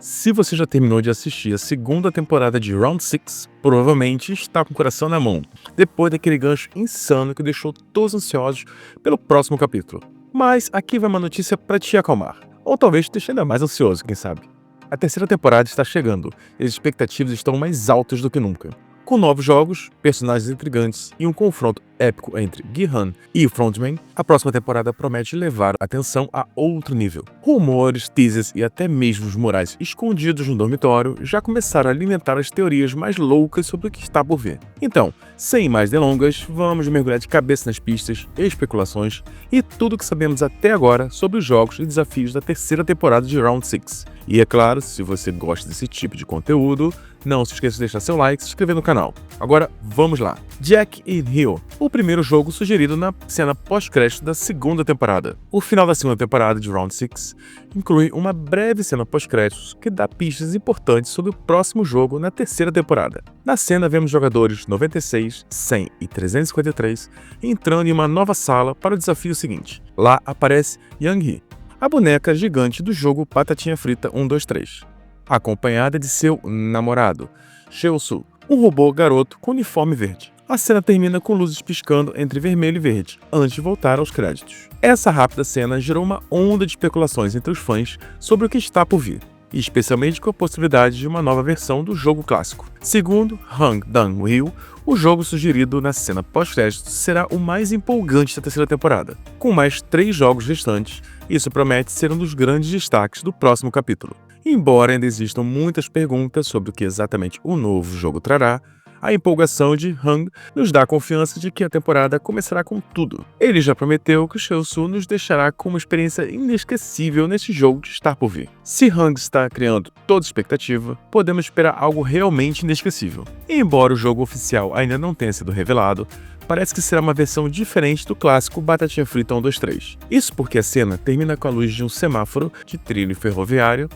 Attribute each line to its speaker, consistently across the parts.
Speaker 1: Se você já terminou de assistir a segunda temporada de Round 6, provavelmente está com o coração na mão, depois daquele gancho insano que deixou todos ansiosos pelo próximo capítulo. Mas aqui vai uma notícia para te acalmar, ou talvez te deixe ainda mais ansioso, quem sabe. A terceira temporada está chegando e as expectativas estão mais altas do que nunca. Com novos jogos, personagens intrigantes e um confronto épico entre Gi-hun e o Frontman, a próxima temporada promete levar a atenção a outro nível. Rumores, teasers e até mesmo os morais escondidos no dormitório já começaram a alimentar as teorias mais loucas sobre o que está por vir. Então, sem mais delongas, vamos mergulhar de cabeça nas pistas, especulações e tudo o que sabemos até agora sobre os jogos e desafios da terceira temporada de Round 6. E é claro, se você gosta desse tipo de conteúdo, não se esqueça de deixar seu like e se inscrever no canal. Agora, vamos lá. Jack and Hill, o primeiro jogo sugerido na cena pós-crédito da segunda temporada. O final da segunda temporada de Round 6 inclui uma breve cena pós-créditos que dá pistas importantes sobre o próximo jogo na terceira temporada. Na cena, vemos jogadores 96, 100 e 353 entrando em uma nova sala para o desafio seguinte. Lá aparece Young-hee, a boneca gigante do jogo Batatinha Frita 123, acompanhada de seu namorado, Cheol-soo, um robô garoto com uniforme verde. A cena termina com luzes piscando entre vermelho e verde, antes de voltar aos créditos. Essa rápida cena gerou uma onda de especulações entre os fãs sobre o que está por vir, e especialmente com a possibilidade de uma nova versão do jogo clássico. Segundo Hang Dang-woo, o jogo sugerido na cena pós-crédito será o mais empolgante da terceira temporada. Com mais 3 jogos restantes, isso promete ser um dos grandes destaques do próximo capítulo. Embora ainda existam muitas perguntas sobre o que exatamente o novo jogo trará, a empolgação de Hang nos dá a confiança de que a temporada começará com tudo. Ele já prometeu que o Cheol-soo nos deixará com uma experiência inesquecível nesse jogo que está por vir. Se Hang está criando toda expectativa, podemos esperar algo realmente inesquecível. E embora o jogo oficial ainda não tenha sido revelado, parece que será uma versão diferente do clássico Batatinha Frita 123. Isso porque a cena termina com a luz de um semáforo de trilho ferroviário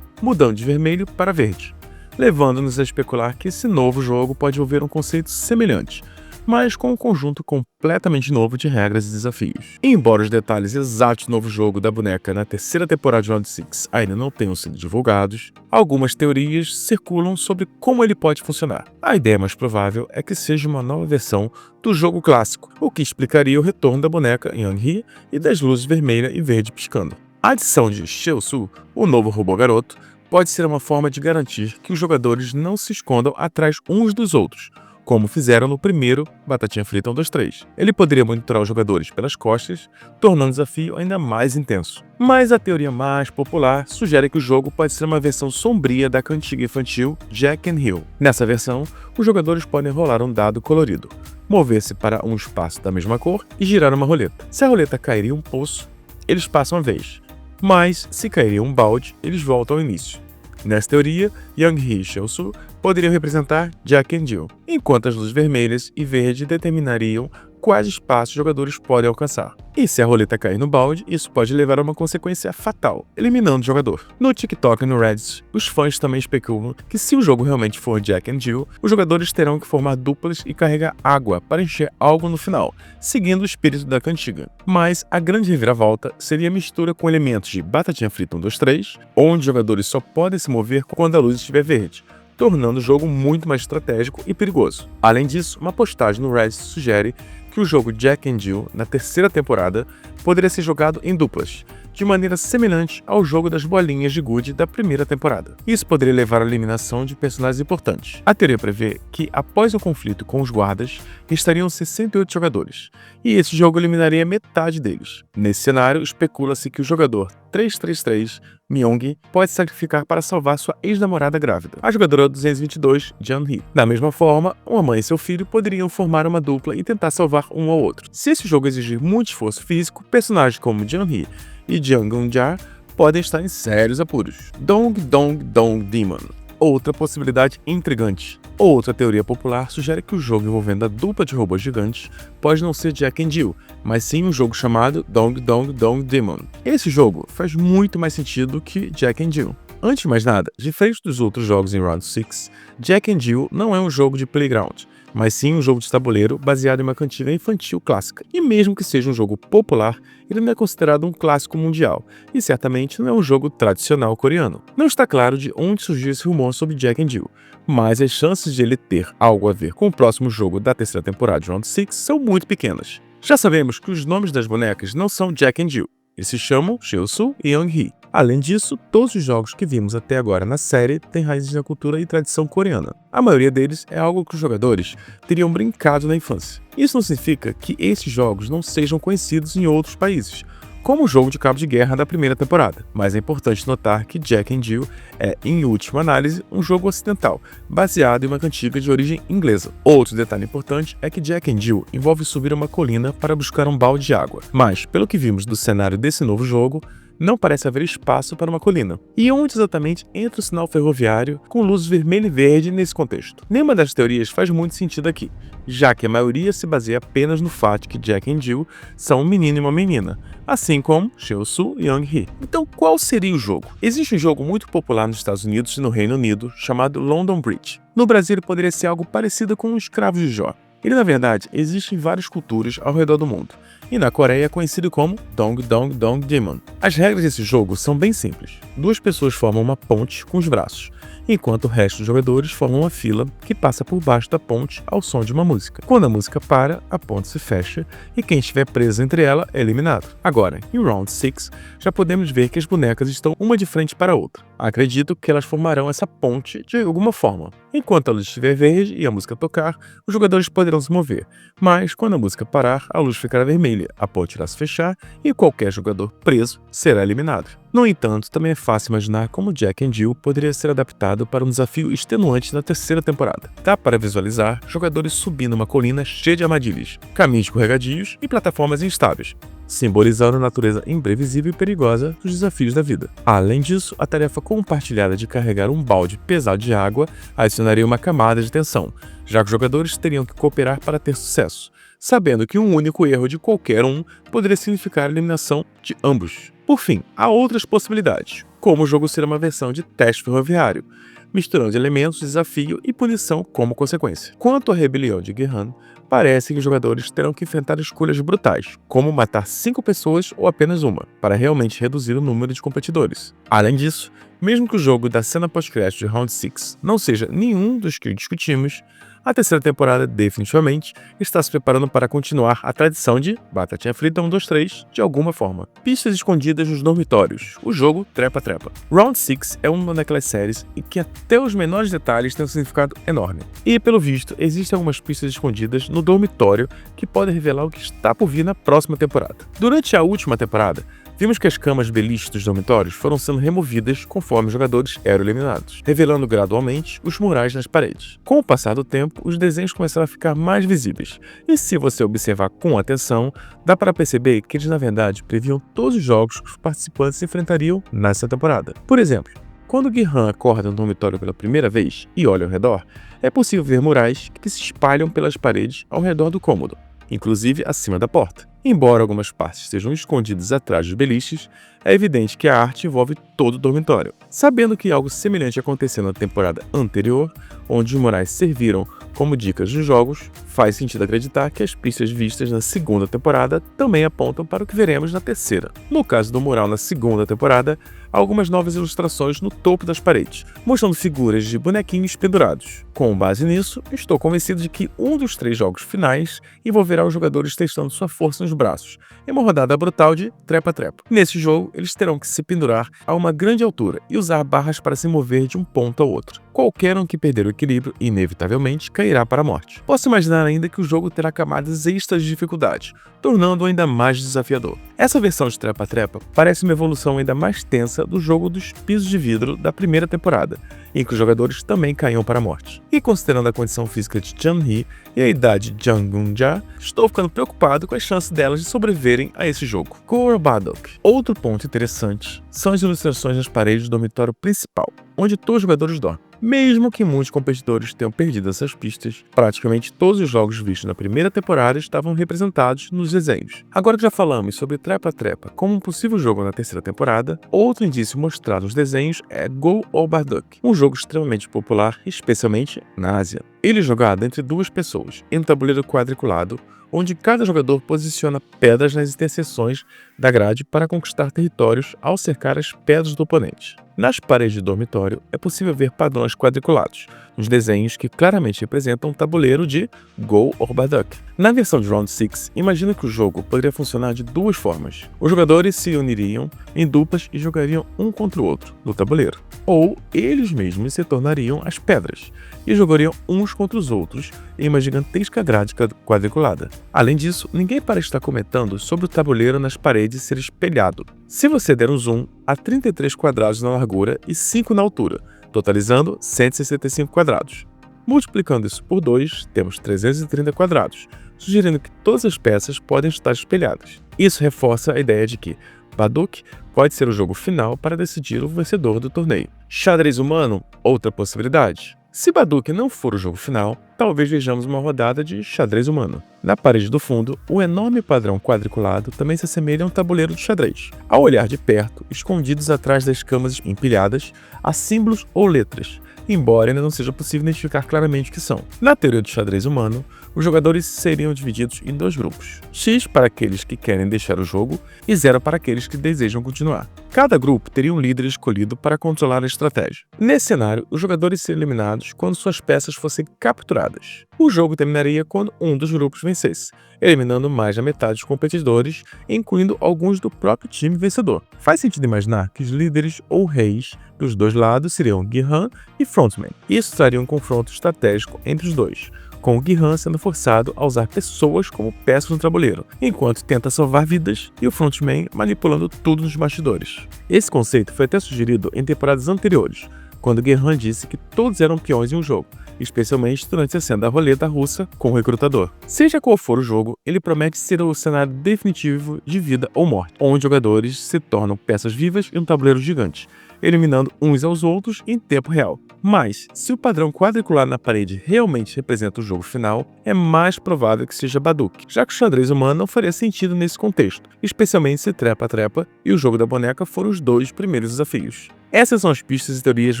Speaker 1: mudando de vermelho para verde, levando-nos a especular que esse novo jogo pode envolver um conceito semelhante, mas com um conjunto completamente novo de regras e desafios. E embora os detalhes exatos do novo jogo da boneca na terceira temporada de Round 6 ainda não tenham sido divulgados, algumas teorias circulam sobre como ele pode funcionar. A ideia mais provável é que seja uma nova versão do jogo clássico, o que explicaria o retorno da boneca Young-hee e das luzes vermelha e verde piscando. A adição de Cheol-soo, o novo robô garoto, pode ser uma forma de garantir que os jogadores não se escondam atrás uns dos outros, como fizeram no primeiro Batatinha Frita 123. Ele poderia monitorar os jogadores pelas costas, tornando o desafio ainda mais intenso. Mas a teoria mais popular sugere que o jogo pode ser uma versão sombria da cantiga infantil Jack and Hill. Nessa versão, os jogadores podem rolar um dado colorido, mover-se para um espaço da mesma cor e girar uma roleta. Se a roleta cair em um poço, eles passam a vez. Mas, se cair em um balde, eles voltam ao início. Nessa teoria, Young-hee e Cheol-soo poderiam representar Jack and Jill, enquanto as luzes vermelhas e verde determinariam quais espaços os jogadores podem alcançar. E se a roleta cair no balde, isso pode levar a uma consequência fatal, eliminando o jogador. No TikTok e no Reddit, os fãs também especulam que se o jogo realmente for Jack and Jill, os jogadores terão que formar duplas e carregar água para encher algo no final, seguindo o espírito da cantiga. Mas a grande reviravolta seria a mistura com elementos de Batatinha Frita 123, onde os jogadores só podem se mover quando a luz estiver verde, tornando o jogo muito mais estratégico e perigoso. Além disso, uma postagem no Reddit sugere que o jogo Jack and Jill, na terceira temporada, poderia ser jogado em duplas, de maneira semelhante ao jogo das bolinhas de gude da primeira temporada. Isso poderia levar à eliminação de personagens importantes. A teoria prevê que, após o conflito com os guardas, restariam 68 jogadores, e esse jogo eliminaria metade deles. Nesse cenário, especula-se que o jogador 333, Myung, pode se sacrificar para salvar sua ex-namorada grávida, a jogadora 222, Jeon-hee. Da mesma forma, uma mãe e seu filho poderiam formar uma dupla e tentar salvar um ao outro. Se esse jogo exigir muito esforço físico, personagens como Jeon-hee e Jang Eun-ja podem estar em sérios apuros. Dong Dong Dong Demon. Outra possibilidade intrigante. Outra teoria popular sugere que o jogo envolvendo a dupla de robôs gigantes pode não ser Jack and Jill, mas sim um jogo chamado Dong Dong Dong Demon. Esse jogo faz muito mais sentido que Jack and Jill. Antes de mais nada, diferente dos outros jogos em Round 6, Jack and Jill não é um jogo de playground, mas sim um jogo de tabuleiro baseado em uma cantiga infantil clássica. E mesmo que seja um jogo popular, ele não é considerado um clássico mundial, e certamente não é um jogo tradicional coreano. Não está claro de onde surgiu esse rumor sobre Jack and Jill, mas as chances de ele ter algo a ver com o próximo jogo da terceira temporada de Round 6 são muito pequenas. Já sabemos que os nomes das bonecas não são Jack and Jill, eles se chamam Cheol-soo e Young-hee. Além disso, todos os jogos que vimos até agora na série têm raízes na cultura e tradição coreana. A maioria deles é algo que os jogadores teriam brincado na infância. Isso não significa que esses jogos não sejam conhecidos em outros países, como o jogo de cabo de guerra da primeira temporada. Mas é importante notar que Jack and Jill é, em última análise, um jogo ocidental, baseado em uma cantiga de origem inglesa. Outro detalhe importante é que Jack and Jill envolve subir uma colina para buscar um balde de água. Mas, pelo que vimos do cenário desse novo jogo, não parece haver espaço para uma colina. E onde exatamente entra o sinal ferroviário com luzes vermelha e verde nesse contexto? Nenhuma das teorias faz muito sentido aqui, já que a maioria se baseia apenas no fato que Jack e Jill são um menino e uma menina, assim como Cheol-soo e Young-hee. Então, qual seria o jogo? Existe um jogo muito popular nos Estados Unidos e no Reino Unido chamado London Bridge. No Brasil, ele poderia ser algo parecido com os Escravos de Jó. Ele, na verdade, existe em várias culturas ao redor do mundo, e na Coreia é conhecido como Dong Dong Dong Demon. As regras desse jogo são bem simples. Duas pessoas formam uma ponte com os braços, enquanto o resto dos jogadores formam uma fila que passa por baixo da ponte ao som de uma música. Quando a música para, a ponte se fecha e quem estiver preso entre ela é eliminado. Agora, em Round 6, já podemos ver que as bonecas estão uma de frente para a outra. Acredito que elas formarão essa ponte de alguma forma. Enquanto a luz estiver verde e a música tocar, os jogadores poderão se mover, mas quando a música parar, a luz ficará vermelha, a ponte irá se fechar e qualquer jogador preso será eliminado. No entanto, também é fácil imaginar como Jack and Jill poderia ser adaptado para um desafio extenuante na terceira temporada. Dá para visualizar jogadores subindo uma colina cheia de armadilhas, caminhos escorregadios e plataformas instáveis, simbolizando a natureza imprevisível e perigosa dos desafios da vida. Além disso, a tarefa compartilhada de carregar um balde pesado de água adicionaria uma camada de tensão, já que os jogadores teriam que cooperar para ter sucesso, sabendo que um único erro de qualquer um poderia significar a eliminação de ambos. Por fim, há outras possibilidades, como o jogo ser uma versão de teste ferroviário, misturando elementos de desafio e punição como consequência. Quanto à rebelião de Gi-han, parece que os jogadores terão que enfrentar escolhas brutais, como matar 5 pessoas ou apenas uma, para realmente reduzir o número de competidores. Além disso, mesmo que o jogo da cena pós-crédito de Round 6 não seja nenhum dos que discutimos, a terceira temporada definitivamente está se preparando para continuar a tradição de Batatinha Frita 1, 2, 3 de alguma forma. Pistas escondidas nos dormitórios, o jogo trepa-trepa. Round 6 é uma daquelas séries em que até os menores detalhes têm um significado enorme. E, pelo visto, existem algumas pistas escondidas no dormitório que podem revelar o que está por vir na próxima temporada. Durante a última temporada, vimos que as camas beliches dos dormitórios foram sendo removidas conforme os jogadores eram eliminados, revelando gradualmente os murais nas paredes. Com o passar do tempo, os desenhos começaram a ficar mais visíveis, e se você observar com atenção, dá para perceber que eles na verdade previam todos os jogos que os participantes enfrentariam nessa temporada. Por exemplo, quando Gi-han acorda no dormitório pela primeira vez e olha ao redor, é possível ver murais que se espalham pelas paredes ao redor do cômodo, inclusive acima da porta. Embora algumas partes estejam escondidas atrás dos beliches, é evidente que a arte envolve todo o dormitório. Sabendo que algo semelhante aconteceu na temporada anterior, onde os murais serviram como dicas dos jogos, faz sentido acreditar que as pistas vistas na segunda temporada também apontam para o que veremos na terceira. No caso do mural na segunda temporada, há algumas novas ilustrações no topo das paredes, mostrando figuras de bonequinhos pendurados. Com base nisso, estou convencido de que um dos 3 jogos finais envolverá os jogadores testando sua força nos braços, em uma rodada brutal de trepa-trepa. Nesse jogo, eles terão que se pendurar a uma grande altura e usar barras para se mover de um ponto ao outro. Qualquer um que perder o equilíbrio, inevitavelmente, cairá para a morte. Posso imaginar ainda que o jogo terá camadas extras de dificuldade, tornando-o ainda mais desafiador. Essa versão de trepa-trepa parece uma evolução ainda mais tensa do jogo dos pisos de vidro da primeira temporada, em que os jogadores também caíam para a morte. E considerando a condição física de Chun-hee e a idade de Jang-eun-ja, estou ficando preocupado com as chances delas de sobreviverem a esse jogo. Goro Badok. Outro ponto interessante são as ilustrações nas paredes do dormitório principal, onde todos os jogadores dormem. Mesmo que muitos competidores tenham perdido essas pistas, praticamente todos os jogos vistos na primeira temporada estavam representados nos desenhos. Agora que já falamos sobre Trepa-Trepa como um possível jogo na terceira temporada, outro indício mostrado nos desenhos é Go or Barduk, um jogo extremamente popular, especialmente na Ásia. Ele é jogado entre duas pessoas, em um tabuleiro quadriculado, onde cada jogador posiciona pedras nas interseções da grade para conquistar territórios ao cercar as pedras do oponente. Nas paredes do dormitório é possível ver padrões quadriculados, nos desenhos que claramente representam um tabuleiro de Go or Barduk. Na versão de Round 6, imagina que o jogo poderia funcionar de duas formas. Os jogadores se uniriam em duplas e jogariam um contra o outro no tabuleiro, ou eles mesmos se tornariam as pedras e jogariam uns contra os outros em uma gigantesca grade quadriculada. Além disso, ninguém parece estar comentando sobre o tabuleiro nas paredes ser espelhado. Se você der um zoom, há 33 quadrados na largura e 5 na altura, totalizando 165 quadrados. Multiplicando isso por 2, temos 330 quadrados, sugerindo que todas as peças podem estar espelhadas. Isso reforça a ideia de que Barduk pode ser o jogo final para decidir o vencedor do torneio. Xadrez humano? Outra possibilidade. Se Barduk não for o jogo final, talvez vejamos uma rodada de xadrez humano. Na parede do fundo, o enorme padrão quadriculado também se assemelha a um tabuleiro de xadrez. Ao olhar de perto, escondidos atrás das camas empilhadas, há símbolos ou letras, embora ainda não seja possível identificar claramente o que são. Na teoria do xadrez humano, os jogadores seriam divididos em dois grupos: X para aqueles que querem deixar o jogo e 0 para aqueles que desejam continuar. Cada grupo teria um líder escolhido para controlar a estratégia. Nesse cenário, os jogadores seriam eliminados quando suas peças fossem capturadas. O jogo terminaria quando um dos grupos vencesse, eliminando mais da metade dos competidores, incluindo alguns do próprio time vencedor. Faz sentido imaginar que os líderes ou reis dos dois lados seriam Gi-Han e Frontman. Isso traria um confronto estratégico entre os dois, com o Gi-Han sendo forçado a usar pessoas como peças no tabuleiro, enquanto tenta salvar vidas, e o Frontman manipulando tudo nos bastidores. Esse conceito foi até sugerido em temporadas anteriores, quando Gi-Han disse que todos eram peões em um jogo, especialmente durante a cena da roleta russa com o recrutador. Seja qual for o jogo, ele promete ser o cenário definitivo de vida ou morte, onde jogadores se tornam peças vivas em um tabuleiro gigante, eliminando uns aos outros em tempo real. Mas, se o padrão quadricular na parede realmente representa o jogo final, é mais provável que seja Barduk, já que o xadrez humano não faria sentido nesse contexto, especialmente se Trepa-Trepa e o jogo da boneca foram os dois primeiros desafios. Essas são as pistas e teorias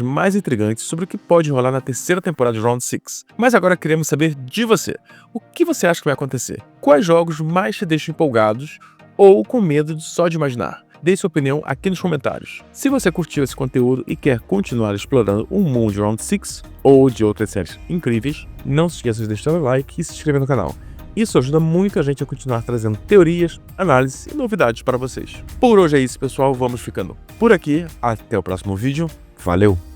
Speaker 1: mais intrigantes sobre o que pode rolar na terceira temporada de Round 6. Mas agora queremos saber de você. O que você acha que vai acontecer? Quais jogos mais te deixam empolgados ou com medo só de imaginar? Deixe sua opinião aqui nos comentários. Se você curtiu esse conteúdo e quer continuar explorando o mundo de Round 6 ou de outras séries incríveis, não se esqueça de deixar o like e se inscrever no canal. Isso ajuda muito a gente a continuar trazendo teorias, análises e novidades para vocês. Por hoje é isso, pessoal. Vamos ficando por aqui. Até o próximo vídeo. Valeu!